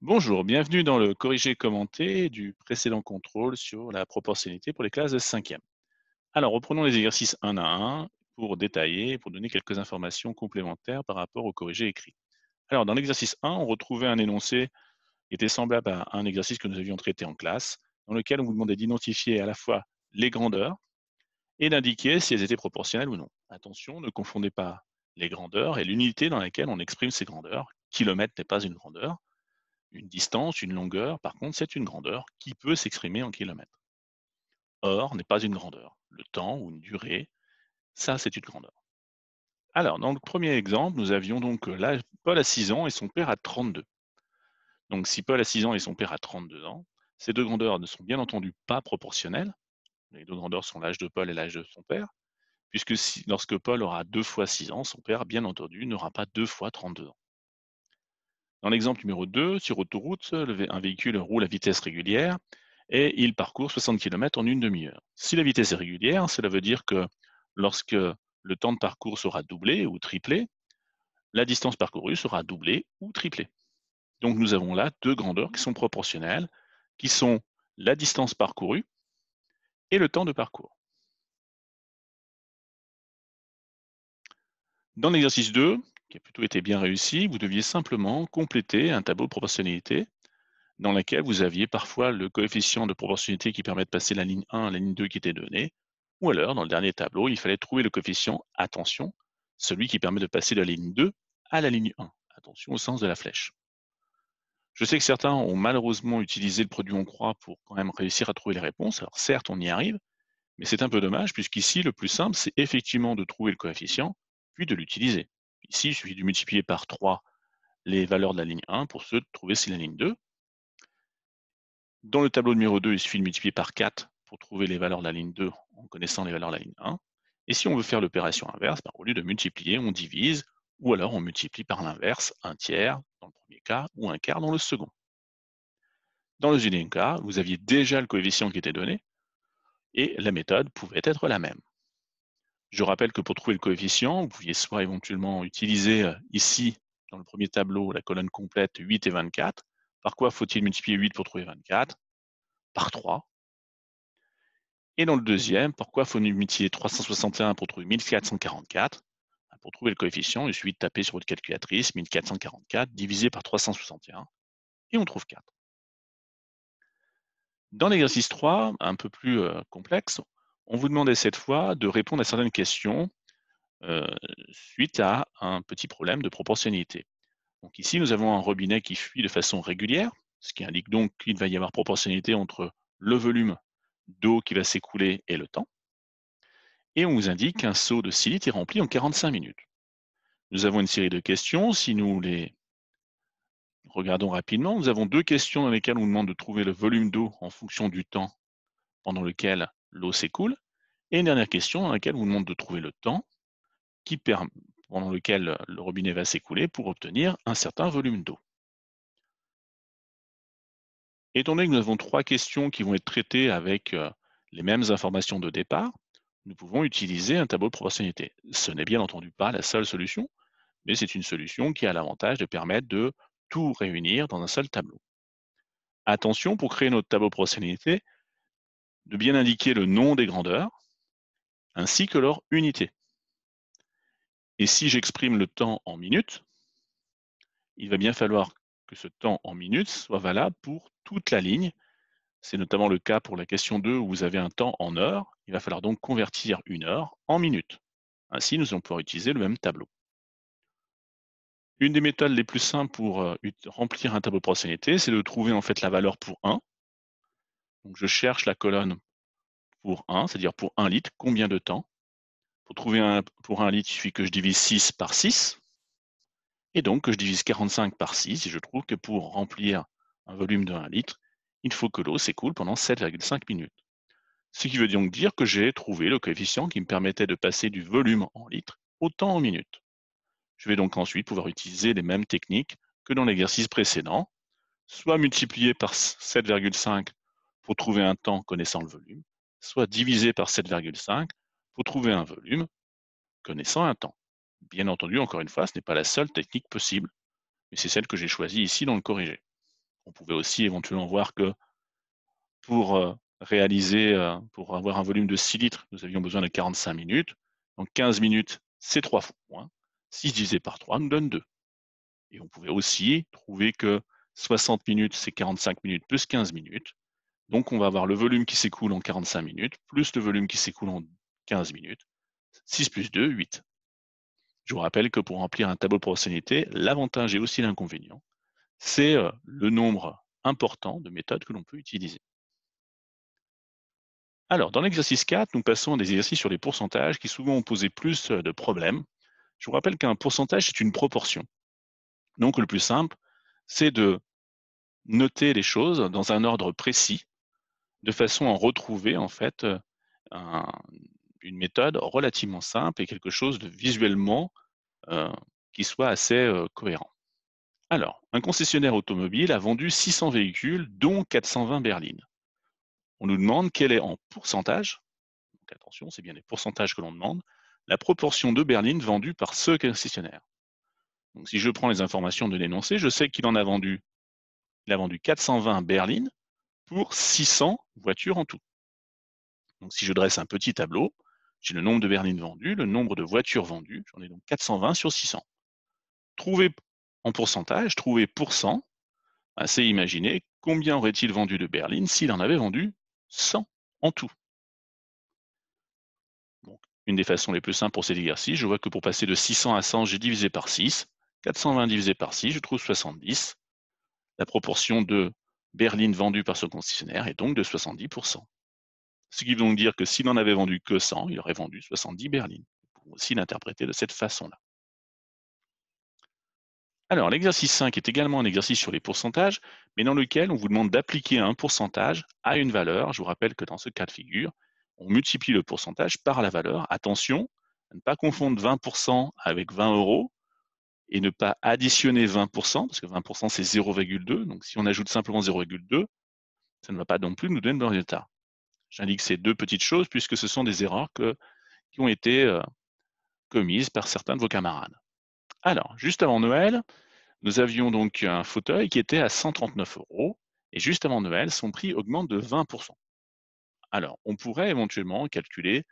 Bonjour, bienvenue dans le corrigé commenté du précédent contrôle sur la proportionnalité pour les classes de 5e. Alors, reprenons les exercices un à un pour détailler, pour donner quelques informations complémentaires par rapport au corrigé écrit. Alors, dans l'exercice 1, on retrouvait un énoncé qui était semblable à un exercice que nous avions traité en classe, dans lequel on vous demandait d'identifier à la fois les grandeurs et d'indiquer si elles étaient proportionnelles ou non. Attention, ne confondez pas les grandeurs et l'unité dans laquelle on exprime ces grandeurs. Kilomètre n'est pas une grandeur. Une distance, une longueur, par contre, c'est une grandeur qui peut s'exprimer en kilomètres. Or n'est pas une grandeur. Le temps ou une durée, ça, c'est une grandeur. Alors, dans le premier exemple, nous avions donc là, Paul a 6 ans et son père a 32. Donc, si Paul a 6 ans et son père a 32 ans, ces deux grandeurs ne sont bien entendu pas proportionnelles. Les deux grandeurs sont l'âge de Paul et l'âge de son père, puisque lorsque Paul aura 2 fois 6 ans, son père, bien entendu, n'aura pas 2 fois 32 ans. Dans l'exemple numéro 2, sur autoroute, un véhicule roule à vitesse régulière et il parcourt 60 km en une demi-heure. Si la vitesse est régulière, cela veut dire que lorsque le temps de parcours sera doublé ou triplé, la distance parcourue sera doublée ou triplée. Donc nous avons là deux grandeurs qui sont proportionnelles, qui sont la distance parcourue et le temps de parcours. Dans l'exercice 2, qui a plutôt été bien réussi, vous deviez simplement compléter un tableau de proportionnalité dans lequel vous aviez parfois le coefficient de proportionnalité qui permet de passer la ligne 1 à la ligne 2 qui était donnée, ou alors, dans le dernier tableau, il fallait trouver le coefficient, attention, celui qui permet de passer de la ligne 2 à la ligne 1. Attention au sens de la flèche. Je sais que certains ont malheureusement utilisé le produit en croix pour quand même réussir à trouver les réponses. Alors certes, on y arrive, mais c'est un peu dommage puisqu'ici, le plus simple, c'est effectivement de trouver le coefficient, puis de l'utiliser. Ici, il suffit de multiplier par 3 les valeurs de la ligne 1 pour trouver si la ligne 2. Dans le tableau numéro 2, il suffit de multiplier par 4 pour trouver les valeurs de la ligne 2 en connaissant les valeurs de la ligne 1. Et si on veut faire l'opération inverse, au lieu de multiplier, on divise, ou alors on multiplie par l'inverse, un tiers dans le premier cas, ou un quart dans le second. Dans le deuxième cas, vous aviez déjà le coefficient qui était donné, et la méthode pouvait être la même. Je rappelle que pour trouver le coefficient, vous pouviez soit éventuellement utiliser ici, dans le premier tableau, la colonne complète 8 et 24. Par quoi faut-il multiplier 8 pour trouver 24? Par 3. Et dans le deuxième, pourquoi faut multiplier 361 pour trouver 1444? Pour trouver le coefficient, il suffit de taper sur votre calculatrice 1444 divisé par 361 et on trouve 4. Dans l'exercice 3, un peu plus complexe, on vous demandait cette fois de répondre à certaines questions euh, suite à un petit problème de proportionnalité. Donc ici, nous avons un robinet qui fuit de façon régulière, ce qui indique donc qu'il va y avoir proportionnalité entre le volume d'eau qui va s'écouler et le temps. Et on vous indique qu'un seau de 6 litres est rempli en 45 minutes. Nous avons une série de questions. Si nous les regardons rapidement, nous avons deux questions dans lesquelles on nous demande de trouver le volume d'eau en fonction du temps pendant lequel l'eau s'écoule. Et une dernière question dans laquelle on vous demande de trouver le temps pendant lequel le robinet va s'écouler pour obtenir un certain volume d'eau. Étant donné que nous avons trois questions qui vont être traitées avec les mêmes informations de départ, nous pouvons utiliser un tableau de proportionnalité. Ce n'est bien entendu pas la seule solution, mais c'est une solution qui a l'avantage de permettre de tout réunir dans un seul tableau. Attention, pour créer notre tableau de proportionnalité, de bien indiquer le nom des grandeurs, ainsi que leur unité. Et si j'exprime le temps en minutes, il va bien falloir que ce temps en minutes soit valable pour toute la ligne. C'est notamment le cas pour la question 2 où vous avez un temps en heures. Il va falloir donc convertir une heure en minutes. Ainsi, nous allons pouvoir utiliser le même tableau. Une des méthodes les plus simples pour remplir un tableau de proportionnalité, c'est de trouver en fait la valeur pour 1. Donc je cherche la colonne pour 1, c'est-à-dire pour 1 litre, combien de temps? Pour 1 litre, il suffit que je divise 6 par 6, et donc que je divise 45 par 6, et je trouve que pour remplir un volume de 1 litre, il faut que l'eau s'écoule pendant 7,5 minutes. Ce qui veut donc dire que j'ai trouvé le coefficient qui me permettait de passer du volume en litres au temps en minutes. Je vais donc ensuite pouvoir utiliser les mêmes techniques que dans l'exercice précédent, soit multiplier par 7,5 pour trouver un temps connaissant le volume, soit diviser par 7,5 pour trouver un volume connaissant un temps. Bien entendu, encore une fois, ce n'est pas la seule technique possible, mais c'est celle que j'ai choisie ici dans le corrigé. On pouvait aussi éventuellement voir que pour pour avoir un volume de 6 litres, nous avions besoin de 45 minutes. Donc 15 minutes, c'est 3 fois moins. 6 divisé par 3 nous donne 2. Et on pouvait aussi trouver que 60 minutes, c'est 45 minutes plus 15 minutes. Donc on va avoir le volume qui s'écoule en 45 minutes, plus le volume qui s'écoule en 15 minutes. 6 plus 2, 8. Je vous rappelle que pour remplir un tableau de proportionnalité, l'avantage et aussi l'inconvénient, c'est le nombre important de méthodes que l'on peut utiliser. Alors, dans l'exercice 4, nous passons à des exercices sur les pourcentages qui souvent ont posé plus de problèmes. Je vous rappelle qu'un pourcentage, c'est une proportion. Donc, le plus simple, c'est de noter les choses dans un ordre précis, de façon à retrouver en fait un- une méthode relativement simple et quelque chose de visuellement euh, qui soit assez cohérent. Alors, un concessionnaire automobile a vendu 600 véhicules, dont 420 berlines. On nous demande quelle est en pourcentage, donc attention, c'est bien les pourcentages que l'on demande, la proportion de berlines vendues par ce concessionnaire. Donc si je prends les informations de l'énoncé, je sais qu'il a vendu 420 berlines pour 600 voitures en tout. Donc si je dresse un petit tableau, j'ai le nombre de berlines vendues, le nombre de voitures vendues, j'en ai donc 420 sur 600. Trouver en pourcentage, trouver pour cent, c'est imaginer combien aurait-il vendu de berlines s'il en avait vendu 100 en tout. Donc, une des façons les plus simples pour cet exercice, je vois que pour passer de 600 à 100, j'ai divisé par 6. 420 divisé par 6, je trouve 70. La proportion de berlines vendues par ce concessionnaire est donc de 70%. Ce qui veut donc dire que s'il n'en avait vendu que 100, il aurait vendu 70 berlines. On peut aussi l'interpréter de cette façon-là. Alors, l'exercice 5 est également un exercice sur les pourcentages, mais dans lequel on vous demande d'appliquer un pourcentage à une valeur. Je vous rappelle que dans ce cas de figure, on multiplie le pourcentage par la valeur. Attention à ne pas confondre 20% avec 20 euros et ne pas additionner 20%, parce que 20% c'est 0,2. Donc si on ajoute simplement 0,2, ça ne va pas non plus nous donner le résultat. J'indique ces deux petites choses puisque ce sont des erreurs qui ont été commises par certains de vos camarades. Alors, juste avant Noël, nous avions donc un fauteuil qui était à 139 euros, et juste avant Noël, son prix augmente de 20%. Alors, on pourrait éventuellement calculer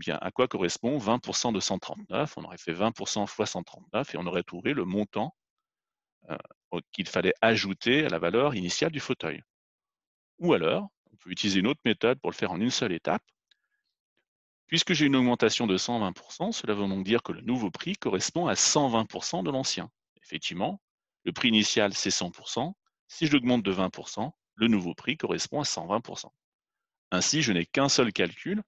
à quoi correspond 20% de 139. On aurait fait 20% fois 139 et on aurait trouvé le montant qu'il fallait ajouter à la valeur initiale du fauteuil. Ou alors, on peut utiliser une autre méthode pour le faire en une seule étape. Puisque j'ai une augmentation de 120%, cela veut donc dire que le nouveau prix correspond à 120% de l'ancien. Effectivement, le prix initial, c'est 100%. Si je l'augmente de 20%, le nouveau prix correspond à 120%. Ainsi, je n'ai qu'un seul calcul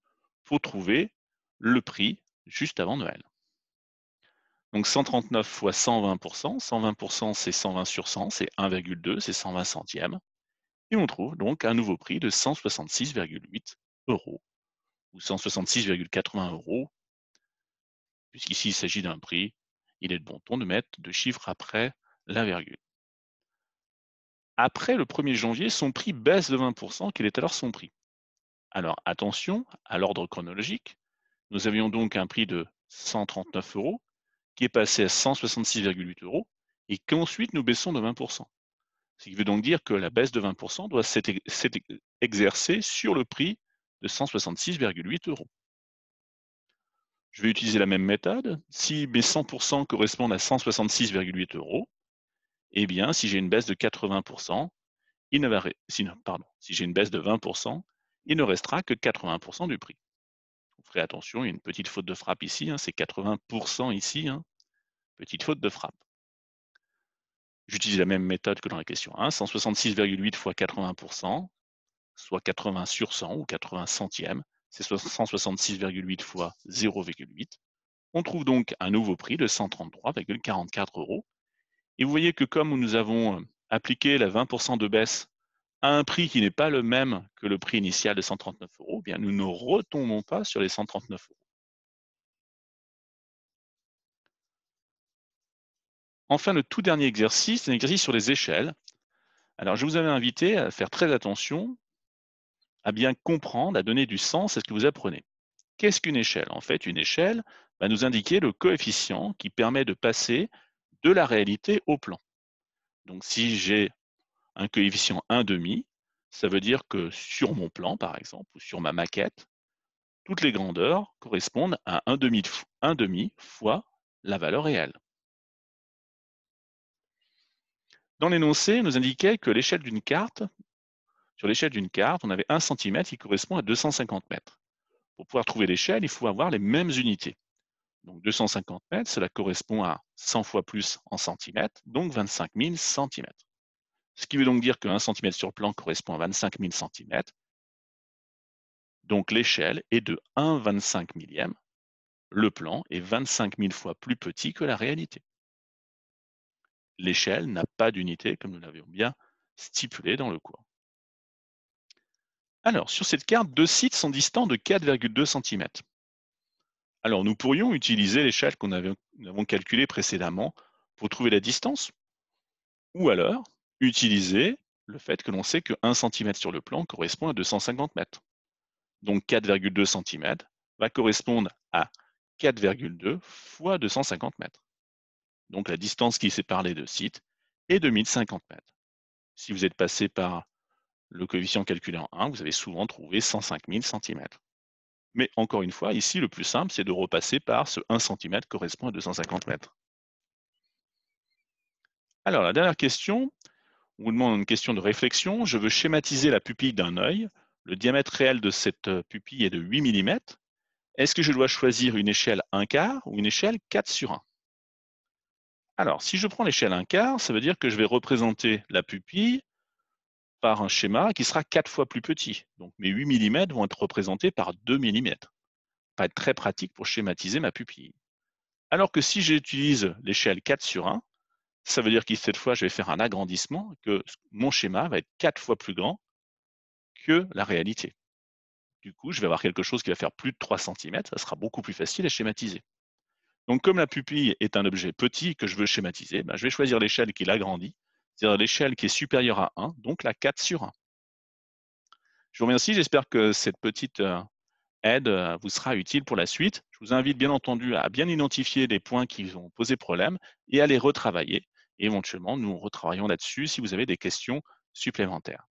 pour trouver le prix juste avant Noël. Donc 139 fois 120%, 120% c'est 120 sur 100, c'est 1,2, c'est 120 centièmes. Et on trouve donc un nouveau prix de 166,8 euros ou 166,80 euros, puisqu'ici il s'agit d'un prix, il est de bon ton de mettre deux chiffres après la virgule. Après le 1er janvier, son prix baisse de 20%, quel est alors son prix? Alors attention à l'ordre chronologique, nous avions donc un prix de 139 euros qui est passé à 166,8 euros et qu'ensuite nous baissons de 20%. Ce qui veut donc dire que la baisse de 20% doit s'être exercée sur le prix de 166,8 euros. Je vais utiliser la même méthode. Si mes 100% correspondent à 166,8 euros, eh bien, si j'ai une baisse de 80%, si j'ai une baisse de 20%, il ne restera que 80% du prix. Vous ferez attention, il y a une petite faute de frappe ici, c'est 80% ici, petite faute de frappe. J'utilise la même méthode que dans la question 1, 166,8 fois 80%, soit 80 sur 100 ou 80 centièmes, c'est 166,8 fois 0,8. On trouve donc un nouveau prix de 133,44 euros. Et vous voyez que comme nous avons appliqué la 20% de baisse à un prix qui n'est pas le même que le prix initial de 139 euros, eh bien nous ne retombons pas sur les 139 euros. Enfin, le tout dernier exercice, c'est un exercice sur les échelles. Alors, je vous avais invité à faire très attention, à bien comprendre, à donner du sens à ce que vous apprenez. Qu'est-ce qu'une échelle? En fait, une échelle va nous indiquer le coefficient qui permet de passer de la réalité au plan. Donc, si j'ai un coefficient 1,5, ça veut dire que sur mon plan, par exemple, ou sur ma maquette, toutes les grandeurs correspondent à 1,5 fois la valeur réelle. Dans l'énoncé, on nous indiquait que sur l'échelle d'une carte, on avait 1 centimètre qui correspond à 250 mètres. Pour pouvoir trouver l'échelle, il faut avoir les mêmes unités. Donc 250 mètres, cela correspond à 100 fois plus en centimètres, donc 25 000 centimètres. Ce qui veut donc dire que 1 centimètre sur le plan correspond à 25 000 centimètres. Donc l'échelle est de 1/25 millième. Le plan est 25 000 fois plus petit que la réalité. L'échelle n'a pas d'unité, comme nous l'avions bien stipulé dans le cours. Alors, sur cette carte, deux sites sont distants de 4,2 cm. Alors, nous pourrions utiliser l'échelle que nous avons calculée précédemment pour trouver la distance, ou alors utiliser le fait que l'on sait que 1 cm sur le plan correspond à 250 mètres. Donc 4,2 cm va correspondre à 4,2 fois 250 mètres. Donc la distance qui sépare les deux sites est de 1050 mètres. Si vous êtes passé par le coefficient calculé en 1, vous avez souvent trouvé 105 000 cm. Mais encore une fois, ici, le plus simple, c'est de repasser par ce 1 cm correspond à 250 mètres. Alors, la dernière question, on vous demande une question de réflexion. Je veux schématiser la pupille d'un œil. Le diamètre réel de cette pupille est de 8 mm. Est-ce que je dois choisir une échelle 1/4 ou une échelle 4/1? Alors, si je prends l'échelle 1/4, ça veut dire que je vais représenter la pupille par un schéma qui sera 4 fois plus petit. Donc mes 8 mm vont être représentés par 2 mm. Ça va être très pratique pour schématiser ma pupille. Alors que si j'utilise l'échelle 4/1, ça veut dire que cette fois, je vais faire un agrandissement, que mon schéma va être 4 fois plus grand que la réalité. Du coup, je vais avoir quelque chose qui va faire plus de 3 cm, ça sera beaucoup plus facile à schématiser. Donc comme la pupille est un objet petit que je veux schématiser, je vais choisir l'échelle qui l'agrandit, c'est-à-dire l'échelle qui est supérieure à 1, donc la 4/1. Je vous remercie, j'espère que cette petite aide vous sera utile pour la suite. Je vous invite bien entendu à bien identifier les points qui vont poser problème et à les retravailler. Et éventuellement, nous retravaillons là-dessus si vous avez des questions supplémentaires.